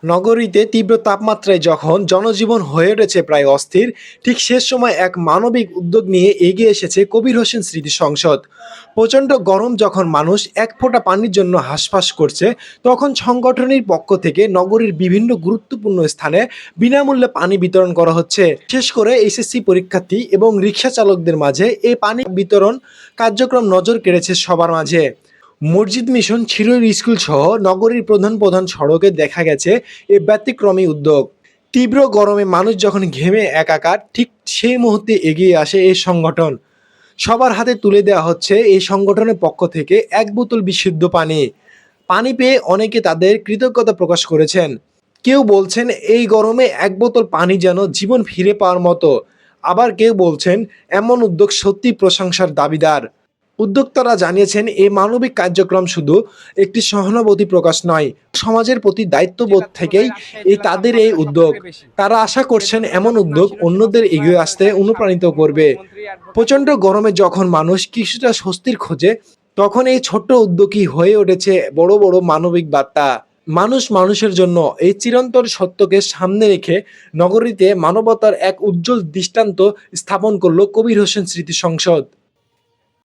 নগরীতে তীব্র তাপমাত্রায় যখন জনজীবন হয়ে উঠেছে প্রায় অস্থির, ঠিক শেষ সময় এক মানবিক উদ্যোগ নিয়ে এগিয়ে এসেছে কবির হোসেন স্মৃতি সংসদ। প্রচণ্ড গরম যখন মানুষ এক ফোঁটা পানির জন্য হাঁসফাঁস করছে, তখন সংগঠনের পক্ষ থেকে নগরীর বিভিন্ন গুরুত্বপূর্ণ স্থানে বিনামূল্যে পানি বিতরণ করা হচ্ছে। বিশেষ করে এসএসসি পরীক্ষার্থী এবং রিক্সা চালকদের মাঝে এই পানি বিতরণ কার্যক্রম নজর কেড়েছে সবার মাঝে। মসজিদ মিশন, ছিরুর স্কুল সহ নগরীর প্রধান প্রধান সড়কে দেখা গেছে এ ব্যতিক্রমী উদ্যোগ। তীব্র গরমে মানুষ যখন ঘেমে একাকার, ঠিক সেই মুহূর্তে এগিয়ে আসে এই সংগঠন। সবার হাতে তুলে দেওয়া হচ্ছে এই সংগঠনের পক্ষ থেকে এক বোতল বিশুদ্ধ পানি। পানি পেয়ে অনেকে তাদের কৃতজ্ঞতা প্রকাশ করেছেন। কেউ বলছেন এই গরমে এক বোতল পানি যেন জীবন ফিরে পাওয়ার মতো। আবার কেউ বলছেন এমন উদ্যোগ সত্যি প্রশংসার দাবিদার। উদ্যোক্তারা জানিয়েছেন এই মানবিক কার্যক্রম শুধু একটি সহানুভূতি প্রকাশ নয়, সমাজের প্রতি দায়িত্ববোধ থেকেই তাদের এই উদ্যোগ। তারা আশা করছেন এমন উদ্যোগ অন্যদের এগিয়ে আসতে অনুপ্রাণিত করবে। প্রচণ্ড গরমে যখন মানুষ কিছুটা স্বস্তির খোঁজে, তখন এই ছোট্ট উদ্যোগই হয়ে উঠেছে বড় বড় মানবিক বার্তা। মানুষ মানুষের জন্য এই চিরন্তন সত্যকে সামনে রেখে নগরীতে মানবতার এক উজ্জ্বল দৃষ্টান্ত স্থাপন করল কবির হোসেন স্মৃতি সংসদ।